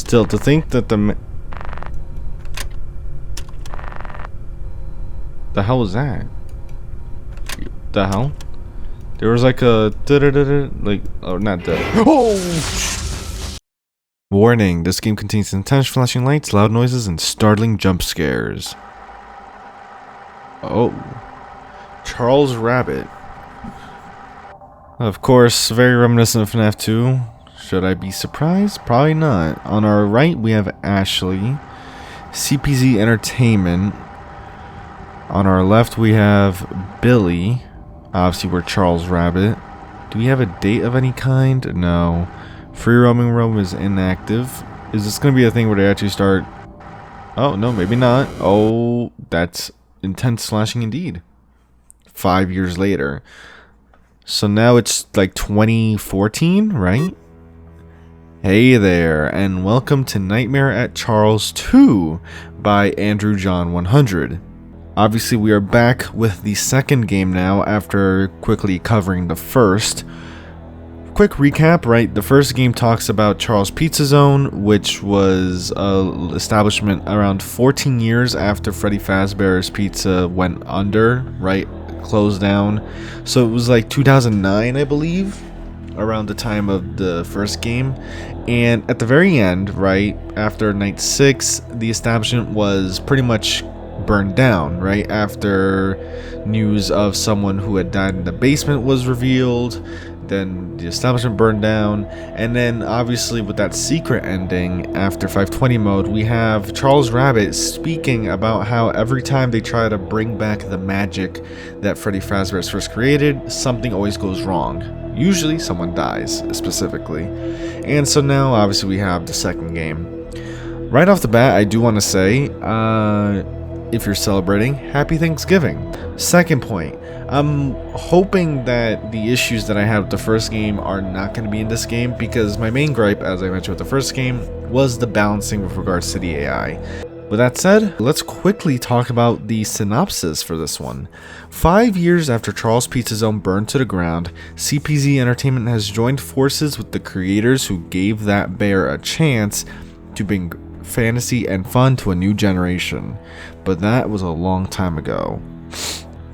Still, to think that the hell was that? The hell? There was like a like, oh, not that. Oh! Warning, this game contains intense flashing lights, loud noises, and startling jump scares. Oh. Charles Rabbit. Of course, very reminiscent of FNAF 2. Should I be surprised? Probably not. On our right, we have Ashley. CPZ Entertainment. On our left, we have Billy. Obviously, we're Charles Rabbit. Do we have a date of any kind? No. Free roaming room is inactive. Is this going to be a thing where they actually start... Oh, no, maybe not. Oh, that's intense slashing indeed. 5 years later. So now it's like 2014, right? Hey there, and welcome to Nightmare at Charles 2 by Andrew John 100. Obviously, we are back with the second game now after quickly covering the first. Quick recap, right? The first game talks about Charles Pizza Zone, which was an establishment around 14 years after Freddy Fazbear's Pizza went under, right? Closed down. So it was like 2009, I believe, around the time of the first game. And at the very end, right, after night 6, the establishment was pretty much burned down, right? After news of someone who had died in the basement was revealed, then the establishment burned down, and then obviously with that secret ending after 520 mode, we have Charles Rabbit speaking about how every time they try to bring back the magic that Freddy Fazbear first created, something always goes wrong. Usually someone dies, specifically. And so now obviously we have the second game. Right off the bat, I do want to say, if you're celebrating, happy Thanksgiving. Second point, I'm hoping that the issues that I had with the first game are not going to be in this game, because my main gripe, as I mentioned with the first game, was the balancing with regards to the AI. With that said, let's quickly talk about the synopsis for this one. 5 years after Charles Pizza Zone burned to the ground, CPZ Entertainment has joined forces with the creators who gave that bear a chance to bring fantasy and fun to a new generation. But that was a long time ago.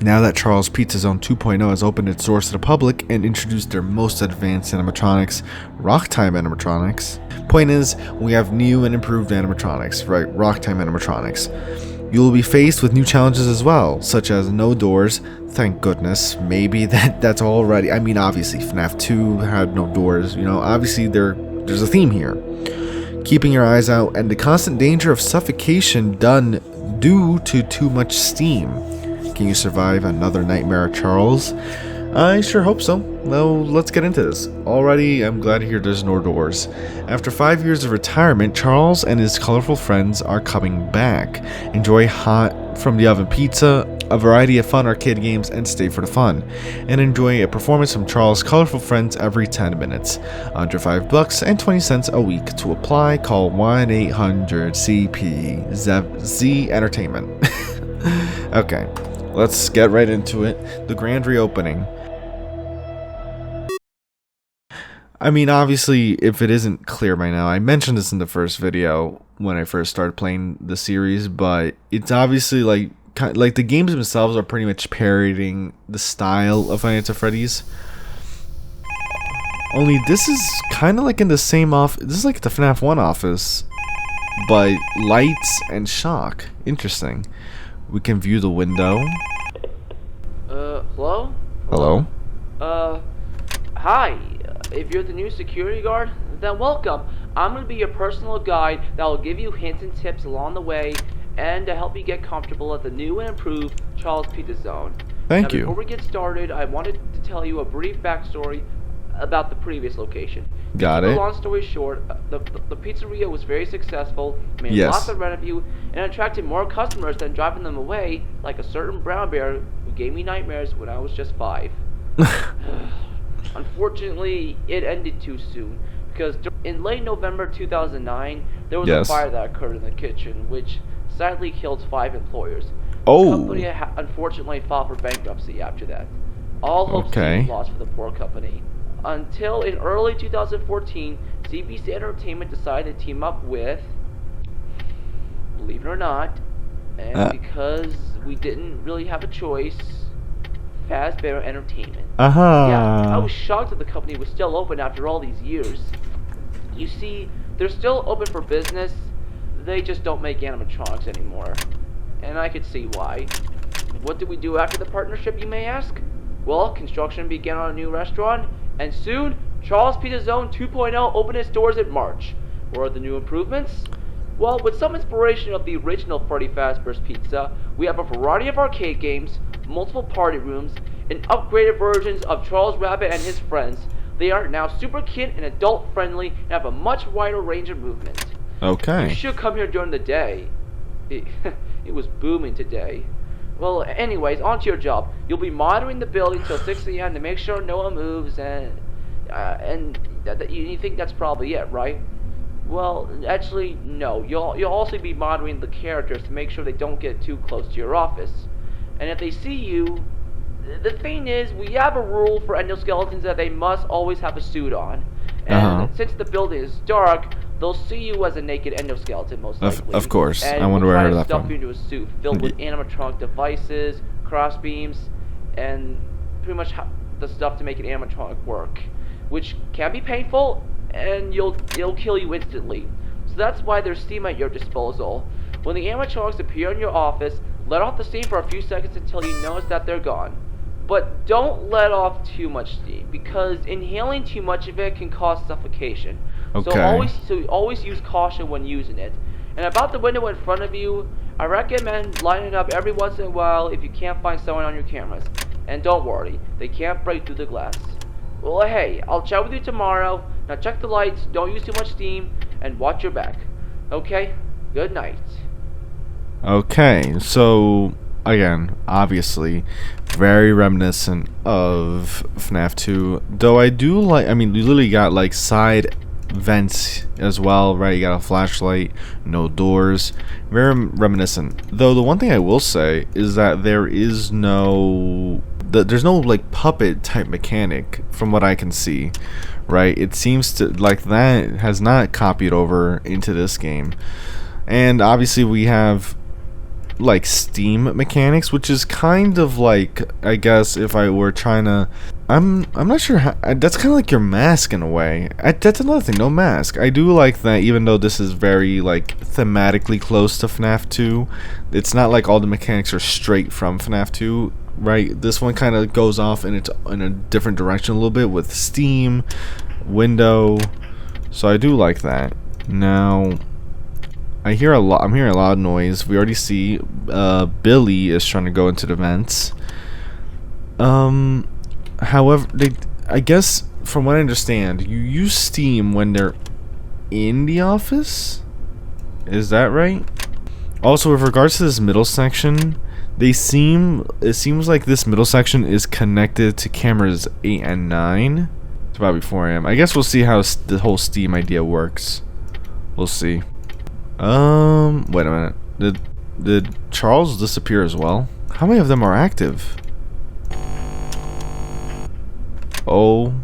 Now that Charles Pizza Zone 2.0 has opened its doors to the public and introduced their most advanced animatronics, Rocktimes animatronics. Point is, we have new and improved animatronics, right? Rocktimes animatronics. You will be faced with new challenges as well, such as no doors. Thank goodness. Maybe that's already. I mean, obviously, FNAF 2 had no doors. You know, obviously there's a theme here. Keeping your eyes out, and the constant danger of suffocation done due to too much steam. Can you survive another nightmare, Charles? I sure hope so. Well, let's get into this. Already, I'm glad to hear there's no doors. After 5 years of retirement, Charles and his colorful friends are coming back. Enjoy hot from the oven pizza, a variety of fun arcade games, and stay for the fun. And enjoy a performance from Charles' colorful friends every 10 minutes. Under $5 and 20 cents a week. To apply, call 1-800-CP-Z Entertainment. Okay, let's get right into it. The grand reopening. I mean, obviously, if it isn't clear by now, I mentioned this in the first video when I first started playing the series, but it's obviously like the games themselves are pretty much parodying the style of Five Nights at Freddy's. Only this is kind of like in the same this is like the FNAF 1 office, but lights and shock. Interesting. We can view the window. Hello? Hello? Hi. If you're the new security guard, then welcome. I'm going to be your personal guide that will give you hints and tips along the way and to help you get comfortable at the new and improved Charles Pizza Zone. Thank you. Before we get started, I wanted to tell you a brief backstory about the previous location. Got it. Long story short, the pizzeria was very successful, made Yes. lots of revenue, and attracted more customers than driving them away, like a certain brown bear who gave me nightmares when I was just 5. Unfortunately, it ended too soon, because in late November 2009, there was a fire that occurred in the kitchen, which sadly killed 5 employees. Oh. The company unfortunately filed for bankruptcy after that. All hopes seemed lost for the poor company. until in early 2014, CBC Entertainment decided to team up with, believe it or not, and because we didn't really have a choice, Fazbear Entertainment. Yeah, I was shocked that the company was still open after all these years. You see, they're still open for business, they just don't make animatronics anymore. And I could see why. What did we do after the partnership, you may ask? Well, construction began on a new restaurant, and soon, Charles Pizza Zone 2.0 opened its doors in March. What are the new improvements? Well, with some inspiration of the original Freddy Fazbear's Pizza, we have a variety of arcade games, multiple party rooms, and upgraded versions of Charles Rabbit and his friends. They are now super cute and adult friendly and have a much wider range of movement. Okay. You should come here during the day. It was booming today. Well, anyways, on to your job. You'll be monitoring the building till 6 a.m. to make sure no one moves, and you think that's probably it, right? Well, actually, no. You'll also be monitoring the characters to make sure they don't get too close to your office. And if they see you, the thing is, we have a rule for endoskeletons that they must always have a suit on. And since the building is dark, they'll see you as a naked endoskeleton, most likely. Of course. And I wonder where I heard that stuff from. you into a suit filled with animatronic devices, cross beams, and pretty much the stuff to make an animatronic work, which can be painful, and it'll kill you instantly. So that's why there's steam at your disposal. When the animatronics appear in your office, let off the steam for a few seconds until you notice that they're gone. But don't let off too much steam, because inhaling too much of it can cause suffocation. Okay. So always use caution when using it. And about the window in front of you, I recommend lining it up every once in a while if you can't find someone on your cameras. And don't worry, they can't break through the glass. Well, hey, I'll chat with you tomorrow. Now check the lights, don't use too much steam, and watch your back. Okay? Good night. Okay, so again, obviously, very reminiscent of FNAF 2. Though I do like, I mean, you literally got like side vents as well, right? You got a flashlight, no doors. Very reminiscent. Though the one thing I will say is that there's no like puppet type mechanic from what I can see, right? It seems to like that has not copied over into this game. And obviously we have like Steam mechanics, which is kind of like, I guess if I were trying to, I'm not sure how, that's kind of like your mask in a way. That's another thing, no mask. I do like that, even though this is very like thematically close to FNAF 2. It's not like all the mechanics are straight from FNAF 2, right? This one kind of goes off in a different direction a little bit with Steam, window. So I do like that. Now I'm hearing a lot of noise. We already see Billy is trying to go into the vents. However, I guess from what I understand, you use Steam when they're in the office. Is that right? Also, with regards to this middle section, it seems like this middle section is connected to cameras 8 and 9. It's about before I am. I guess we'll see how the whole Steam idea works. We'll see. Wait a minute. Did Charles disappear as well? How many of them are active? Oh.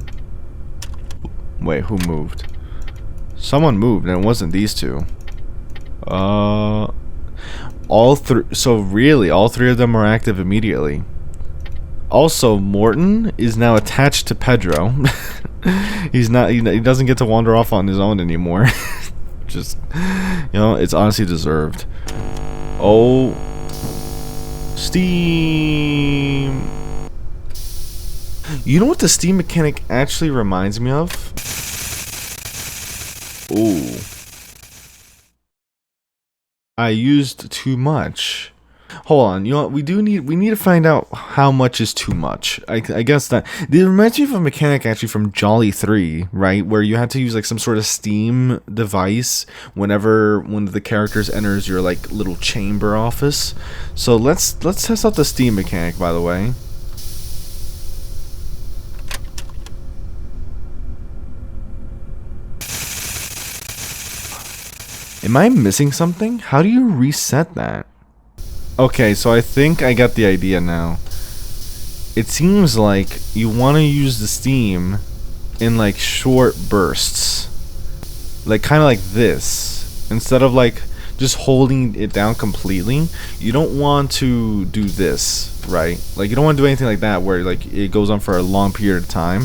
Wait, who moved? Someone moved, and it wasn't these two. All three. So really, all three of them are active immediately. Also, Morton is now attached to Pedro. He's not. He doesn't get to wander off on his own anymore. Just, you know, it's honestly deserved. Oh, Steam. You know what the Steam mechanic actually reminds me of? Ooh. I used too much. Hold on, you know what? We need to find out how much is too much. I guess that it reminds me of a mechanic actually from Jolly 3, right? Where you had to use like some sort of Steam device whenever one of the characters enters your like little chamber office. So let's test out the Steam mechanic, by the way. Am I missing something? How do you reset that? Okay, so I think I got the idea now. It seems like you want to use the Steam in like short bursts, like kind of like this, instead of like just holding it down completely. You don't want to do this, right? Like you don't want to do anything like that where like it goes on for a long period of time.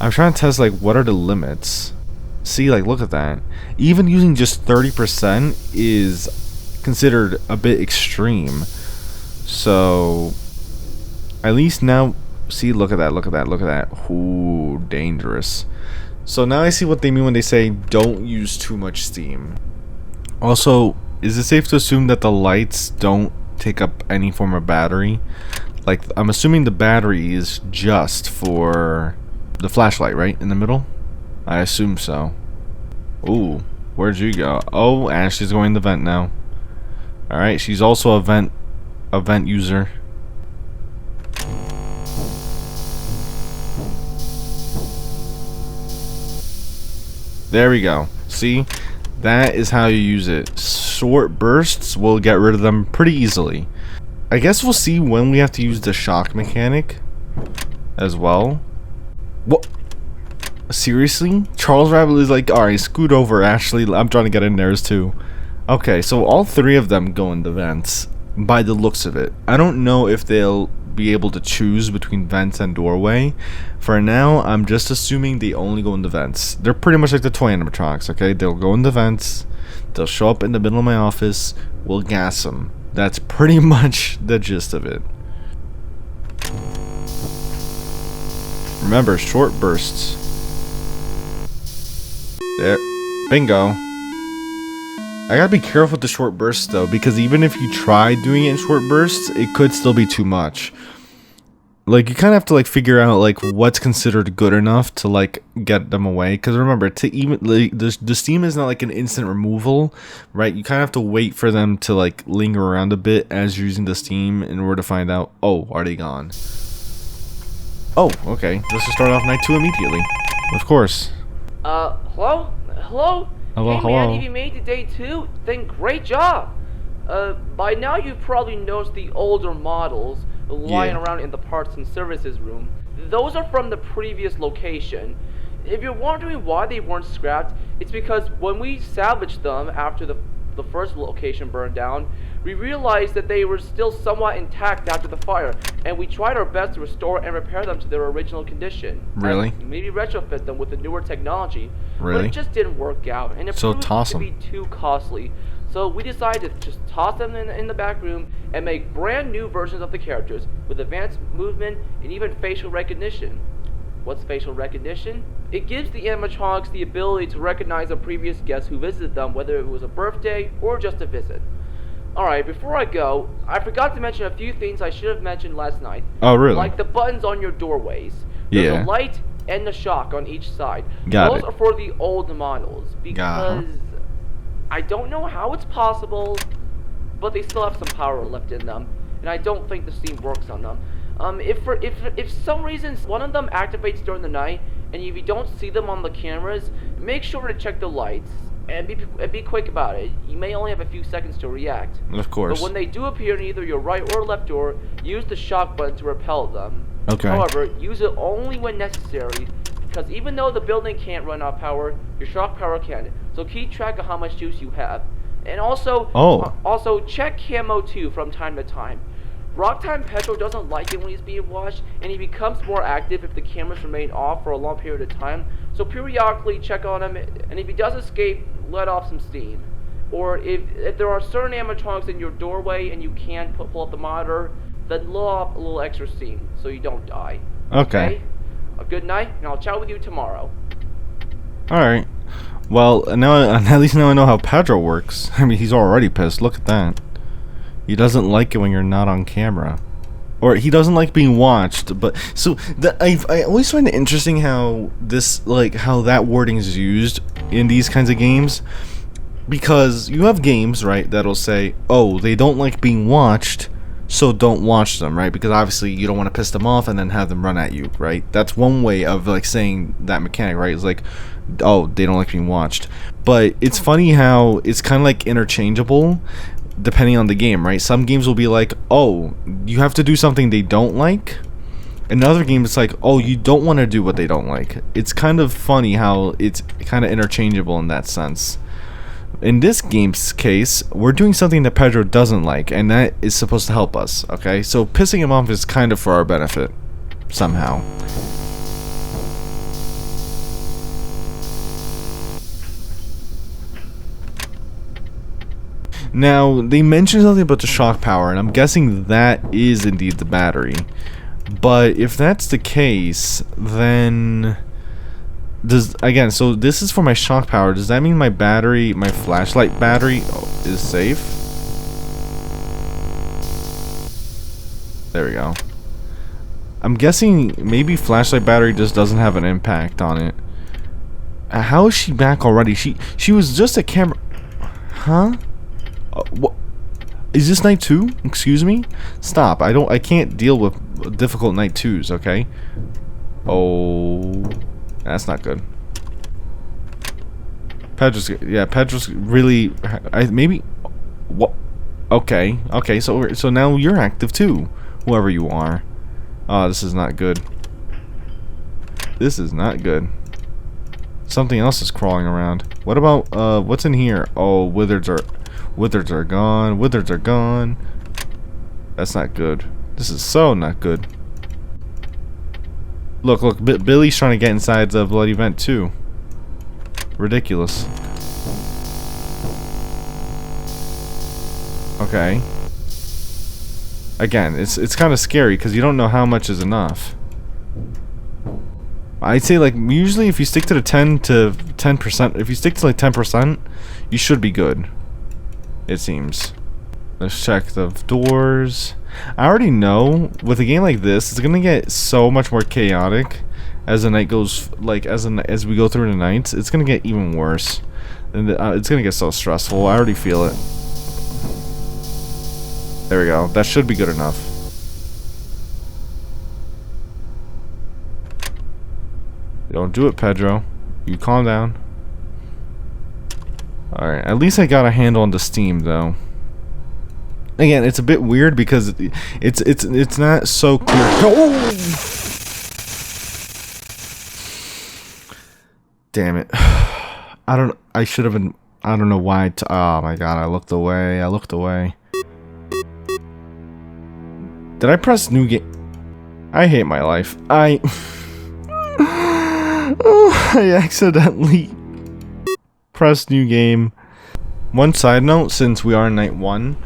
I'm trying to test like what are the limits. See, like look at that. Even using just 30% is considered a bit extreme. So at least now, see, look at that, look at that, look at that. Ooh, dangerous. So now I see what they mean when they say don't use too much steam. Also, is it safe to assume that the lights don't take up any form of battery? Like, I'm assuming the battery is just for the flashlight, right? In the middle? I assume so. Ooh, where'd you go? Oh, Ashley's going to vent now. Alright, she's also a vent user. There we go. See? That is how you use it. Short bursts will get rid of them pretty easily. I guess we'll see when we have to use the shock mechanic as well. What? Seriously? Charles Rabbit is like, alright, scoot over, Ashley. I'm trying to get in theirs too. Okay, so all three of them go in the vents by the looks of it. I don't know if they'll be able to choose between vents and doorway. For now, I'm just assuming they only go in the vents. They're pretty much like the toy animatronics, okay? They'll go in the vents, they'll show up in the middle of my office, we'll gas them. That's pretty much the gist of it. Remember, short bursts. There. Bingo. I gotta be careful with the short bursts though, because even if you try doing it in short bursts, it could still be too much. Like, you kind of have to like figure out like what's considered good enough to like get them away. Because remember, to even like, the steam is not like an instant removal, right? You kind of have to wait for them to like linger around a bit as you're using the steam in order to find out, oh, are they gone? Oh, okay. Let's just start off night 2 immediately. Of course. Hello? Hello? Hello, hey hello. man, if you made it to day 2, then great job! By now you've probably noticed the older models lying around in the parts and services room. Those are from the previous location. If you're wondering why they weren't scrapped, it's because when we salvaged them after the first location burned down, we realized that they were still somewhat intact after the fire, and we tried our best to restore and repair them to their original condition. Really? And maybe retrofit them with the newer technology. Really? But it just didn't work out, and it So proved toss to 'em. be too costly. So we decided to just toss them in the back room and make brand new versions of the characters with advanced movement and even facial recognition. What's facial recognition? It gives the animatronics the ability to recognize a previous guest who visited them, whether it was a birthday or just a visit. Alright, before I go, I forgot to mention a few things I should have mentioned last night. Oh, really? Like the buttons on your doorways. There's Yeah. a light and a shock on each side. Got Those it. are for the old models, because I don't know how it's possible, but they still have some power left in them, and I don't think the steam works on them. If some reason one of them activates during the night, and if you don't see them on the cameras, make sure to check the lights, and be quick about it. You may only have a few seconds to react. Of course. But when they do appear in either your right or left door, use the shock button to repel them. Okay. However, use it only when necessary, because even though the building can't run off power, your shock power can. So keep track of how much juice you have. And also, also check camo too from time to time. Rocktime Petrol doesn't like it when he's being watched, and he becomes more active if the cameras remain off for a long period of time. So periodically check on him, and if he does escape, let off some steam. Or if there are certain animatronics in your doorway and you can't pull up the monitor, then let off a little extra steam so you don't die. Okay. A good night, and I'll chat with you tomorrow. Alright. Well, now at least now I know how Pedro works. I mean, he's already pissed. Look at that. He doesn't like it when you're not on camera. Or he doesn't like being watched. But so I always find it interesting how this, like, how that wording is used in these kinds of games. Because you have games, right, that'll say, oh, they don't like being watched, so don't watch them, right? Because obviously you don't want to piss them off and then have them run at you, right? That's one way of like saying that mechanic, right? It's like, oh, they don't like being watched. But it's funny how it's kind of like interchangeable depending on the game, right? Some games will be like, oh, you have to do something they don't like, In other games, it's like, oh, you don't want to do what they don't like. It's kind of funny how it's kind of interchangeable in that sense. In this game's case, we're doing something that Pedro doesn't like, and that is supposed to help us, okay? So pissing him off is kind of for our benefit, somehow. Now, they mentioned something about the shock power, and I'm guessing that is indeed the battery. But if that's the case, then again, so this is for my shock power. Does that mean my battery, my flashlight battery is safe? There we go. I'm guessing maybe flashlight battery just doesn't have an impact on it. How is she back already? She was just a camera. Huh? What? Is this night 2? Excuse me? Stop. I can't deal with difficult night 2s, okay? Oh, that's not good. Pedro's really maybe what? Okay. So now you're active too, whoever you are. Oh, this is not good. This is not good. Something else is crawling around. What about what's in here? Oh, wizards are gone. Wizards are gone. That's not good. This is so not good. Look, Billy's trying to get inside the bloody vent too. Ridiculous. Okay. Again, it's kind of scary because you don't know how much is enough. I'd say like usually if you stick to the 10%, if you stick to like 10%, you should be good. It seems. Let's check the doors. I already know with a game like this, it's gonna get so much more chaotic as the night goes. Like as we go through the nights, it's gonna get even worse, and it's gonna get so stressful. I already feel it. There we go. That should be good enough. Don't do it, Pedro. You calm down. Alright, at least I got a handle on the steam, though. Again, it's a bit weird because it's not so clear. Oh! Damn it. I should have been, I don't know why. Oh my god, I looked away. Did I press new game? I hate my life. I accidentally pressed new game. One side note, since we are in night 1,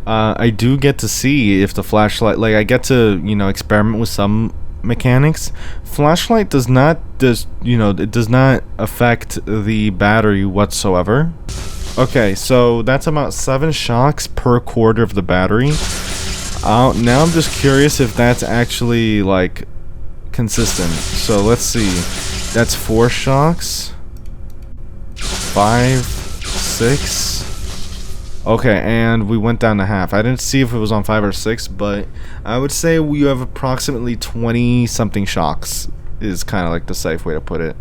I do get to see if the flashlight, like I get to, you know, experiment with some mechanics. Flashlight does not it does not affect the battery whatsoever. Okay, so that's about 7 shocks per quarter of the battery. Now I'm just curious if that's actually like consistent. So let's see. That's 4 shocks. 5, 6. Okay, and we went down to half. I didn't see if it was on 5 or 6, but I would say we have approximately 20 something shocks is kind of like the safe way to put it.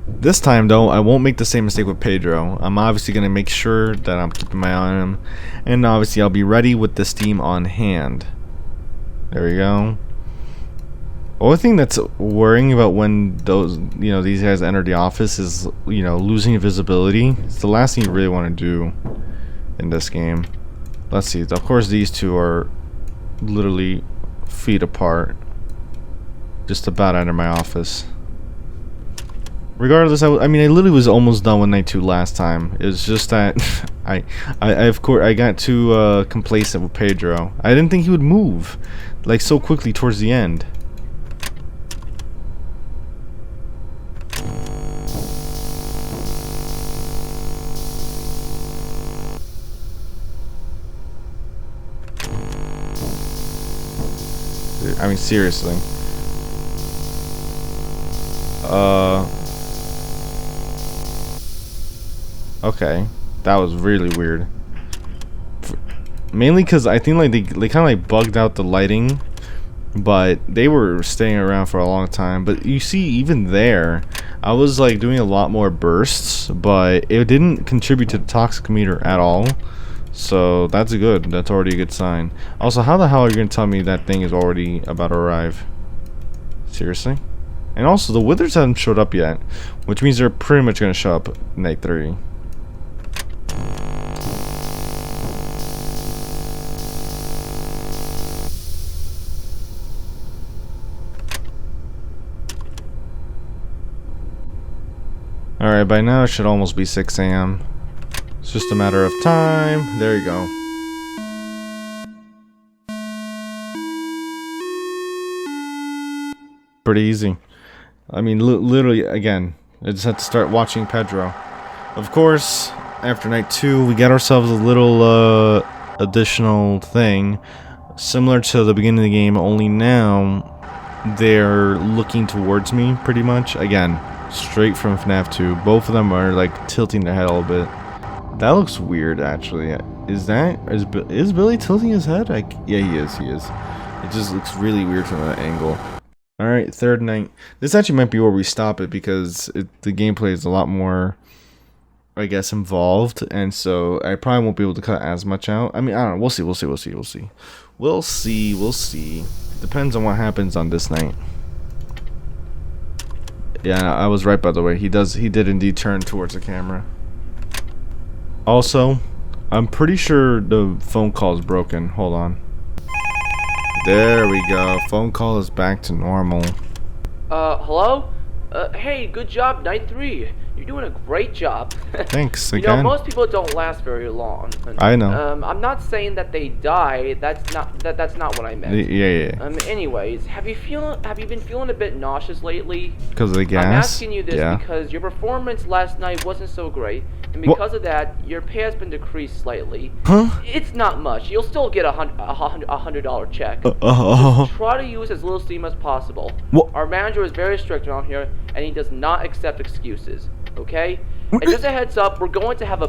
This time though, I won't make the same mistake with Pedro. I'm obviously going to make sure that I'm keeping my eye on him, and obviously I'll be ready with the steam on hand. There we go. Only thing that's worrying about when these guys enter the office is, losing visibility. It's the last thing you really want to do in this game. Let's see. Of course, these two are literally feet apart. Just about out of my office. Regardless, I literally was almost done with night 2 last time. It's just that I got too complacent with Pedro. I didn't think he would move like so quickly towards the end. I mean, seriously. Okay, that was really weird. Mainly because I think like they kind of like bugged out the lighting, but they were staying around for a long time. But you see, even there, I was like doing a lot more bursts, but it didn't contribute to the toxic meter at all. So that's good. That's already a good sign. Also, how the hell are you gonna tell me that thing is already about to arrive? Seriously? And also, the withers haven't showed up yet, which means they're pretty much going to show up night 3. Alright, by now it should almost be 6 a.m. It's just a matter of time. There you go. Pretty easy. I mean, literally, again, I just had to start watching Pedro. Of course, after night 2, we get ourselves a little additional thing, similar to the beginning of the game, only now they're looking towards me, pretty much. Again, straight from FNAF 2. Both of them are, like, tilting their head a little bit. That looks weird, actually. Is Billy tilting his head? Yeah, he is. It just looks really weird from that angle. Alright, third night. This actually might be where we stop it because the gameplay is a lot more, I guess, involved. And so I probably won't be able to cut as much out. I mean, I don't know. We'll see. Depends on what happens on this night. Yeah, I was right, by the way. He did indeed turn towards the camera. Also, I'm pretty sure the phone call is broken. Hold on. There we go. Phone call is back to normal. Hello? Hey, good job, night 3. You're doing a great job. Thanks You again. know, most people don't last very long. I know. I'm not saying that they die. That's not what I meant. Yeah. Anyways, have you been feeling a bit nauseous lately? Because of the gas? I'm asking you this yeah. because your performance last night wasn't so great, and because of that, your pay has been decreased slightly. Huh? It's not much. You'll still get a $100 check. Just try to use as little steam as possible. What? Our manager is very strict around here, and he does not accept excuses. Okay? And just a heads up, we're going to have a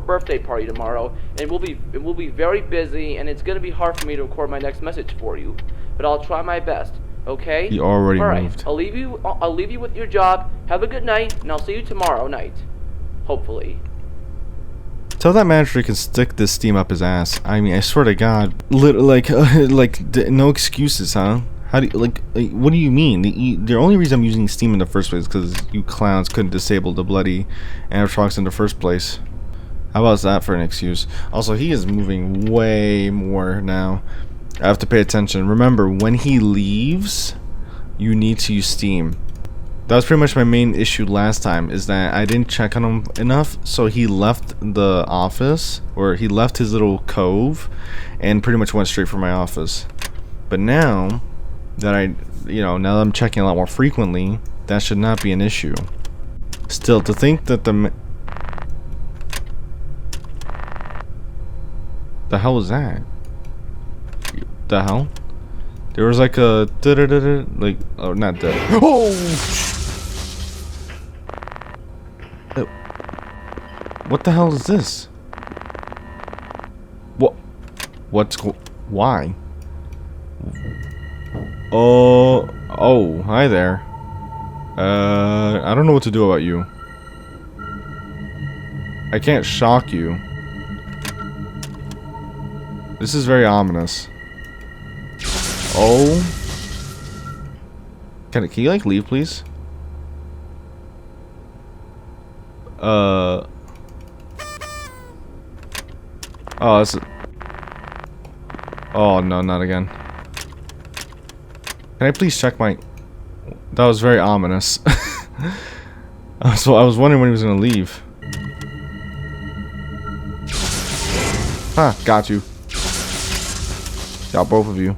birthday party tomorrow, and we'll be very busy, and it's gonna be hard for me to record my next message for you, but I'll try my best. Okay? You already All right. moved. I'll leave you with your job. Have a good night, and I'll see you tomorrow night. Hopefully. Tell that manager he can stick this steam up his ass. I mean, I swear to God, no excuses, huh? How do you, what do you mean? The only reason I'm using steam in the first place is because you clowns couldn't disable the bloody animatronics in the first place. How about that for an excuse? Also, he is moving way more now. I have to pay attention. Remember, when he leaves, you need to use steam. That was pretty much my main issue last time, is that I didn't check on him enough, so he left the office, or he left his little cove, and pretty much went straight for my office. But now that now that I'm checking a lot more frequently, that should not be an issue. Still, to think that the hell was that? The hell? There was like a like, oh, not that. Oh! What the hell is this? Why? Oh, hi there. I don't know what to do about you. I can't shock you. This is very ominous. Oh. Can you like leave, please? Oh, that's. Oh no, not again. Can I please check my? That was very ominous. So I was wondering when he was gonna leave. Got you. Got both of you.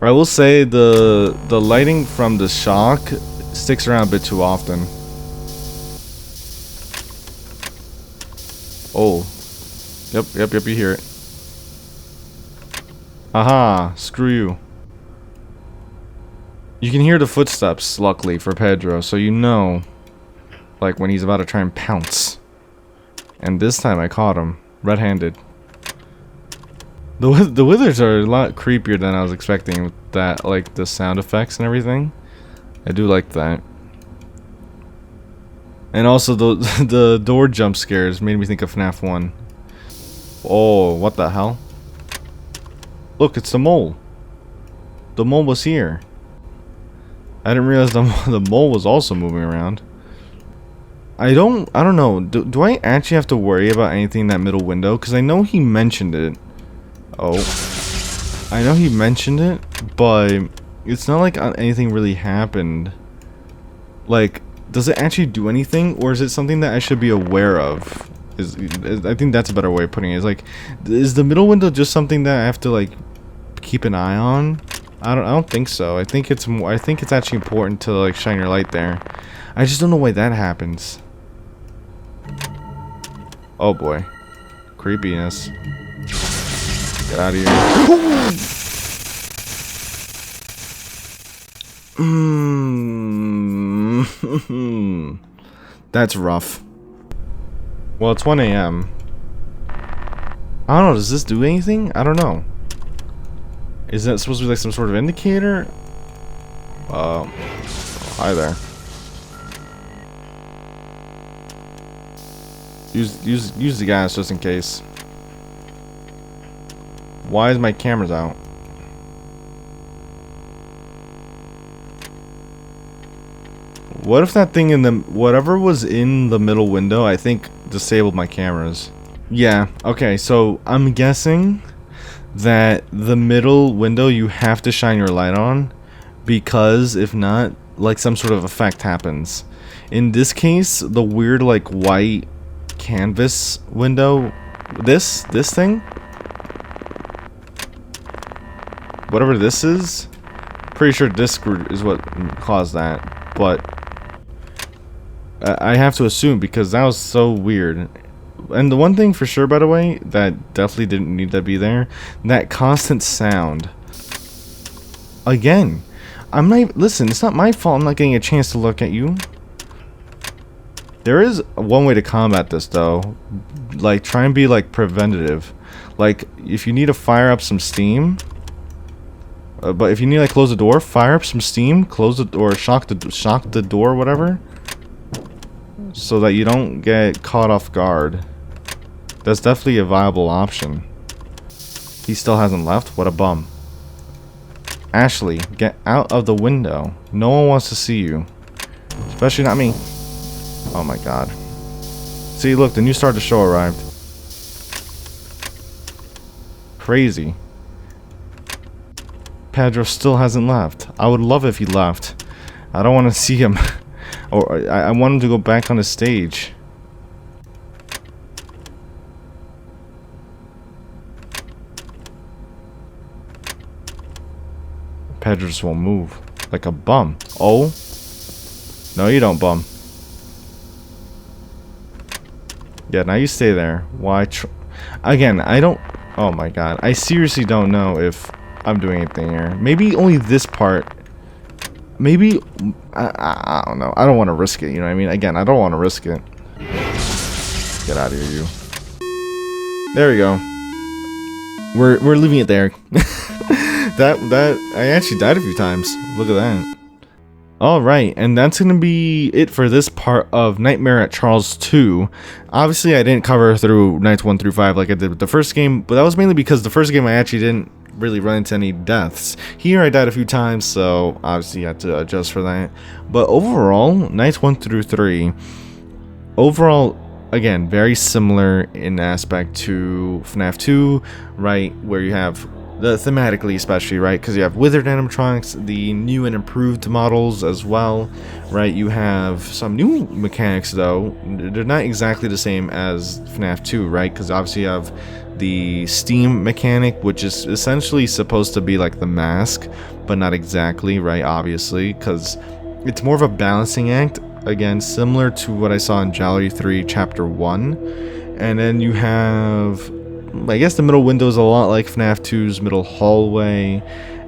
I will say the lighting from the shock sticks around a bit too often. Oh. Yep, you hear it. Aha, screw you. You can hear the footsteps, luckily, for Pedro, so you know, like, when he's about to try and pounce. And this time I caught him, red-handed. The withers are a lot creepier than I was expecting with that, like, the sound effects and everything. I do like that. And also, the door jump scares made me think of FNAF 1. Oh, what the hell? Look, it's the mole. The mole was here. I didn't realize the mole was also moving around. I don't know. Do I actually have to worry about anything in that middle window? Because I know he mentioned it. Oh. I know he mentioned it, but it's not like anything really happened. Like, does it actually do anything? Or is it something that I should be aware of? I think that's a better way of putting it. Is like, is the middle window just something that I have to like keep an eye on? I don't think so. I think it's more. I think it's actually important to like shine your light there. I just don't know why that happens. Oh boy, creepiness. Get out of here. That's rough. Well, it's 1 a.m. I don't know. Does this do anything? I don't know. Is that supposed to be like some sort of indicator? Hi there. Use the gas just in case. Why is my cameras out? What if that thing in the whatever was in the middle window, I think disabled my cameras. Yeah, okay, so I'm guessing that the middle window you have to shine your light on, because if not, like some sort of effect happens. In this case, the weird like white canvas window, this thing, whatever this is, pretty sure this screw is what caused that, but I have to assume because that was so weird. And the one thing for sure, by the way, that definitely didn't need to be there, that constant sound. Again, I'm not, listen, it's not my fault I'm not getting a chance to look at you. There is one way to combat this though. Like, try and be like preventative. Like, if you need to fire up some steam, but if you need to like close the door, fire up some steam, close the door, shock the door, whatever, so that you don't get caught off guard. That's definitely a viable option. He still hasn't left? What a bum. Ashley, get out of the window. No one wants to see you. Especially not me. Oh my god. See, look, the new star of the show arrived. Crazy. Pedro still hasn't left. I would love if he left. I don't want to see him. Or I want him to go back on the stage. Pedro just won't move. Like a bum. Oh? No, you don't, bum. Yeah, now you stay there. Why? Again, I don't... Oh my god. I seriously don't know if I'm doing anything here. Maybe only this part. Maybe... I don't know. I don't want to risk it, you know what I mean? Again, I don't want to risk it. Get out of here, you. There we go. We're leaving it there. I actually died a few times. Look at that. Alright, and that's going to be it for this part of Nightmare at Charles 2. Obviously, I didn't cover through nights 1 through 5 like I did with the first game, but that was mainly because the first game I actually didn't really run into any deaths. Here, I died a few times, so obviously you had to adjust for that. But overall, nights 1 through 3, overall, again, very similar in aspect to FNAF 2, right, where you have... thematically especially, right, because you have withered animatronics, the new and improved models as well, right. You have some new mechanics though. They're not exactly the same as FNAF 2, right, because obviously you have the steam mechanic, which is essentially supposed to be like the mask, but not exactly, right, obviously, because it's more of a balancing act, again, similar to what I saw in Jolly 3 Chapter 1. And then you have, I guess the middle window is a lot like FNAF 2's middle hallway,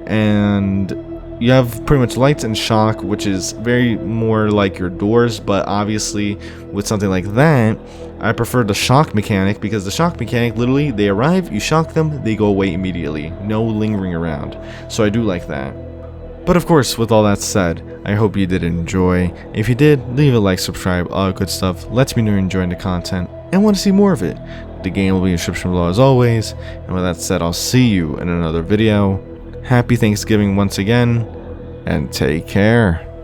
and you have pretty much lights and shock, which is very more like your doors, but obviously with something like that, I prefer the shock mechanic, because the shock mechanic, literally, they arrive, you shock them, they go away immediately. No lingering around. So I do like that. But of course, with all that said, I hope you did enjoy. If you did, leave a like, subscribe, all that good stuff. Lets me know you're enjoying the content and want to see more of it. The game will be in the description below as always. And with that said, I'll see you in another video. Happy Thanksgiving once again. and take care.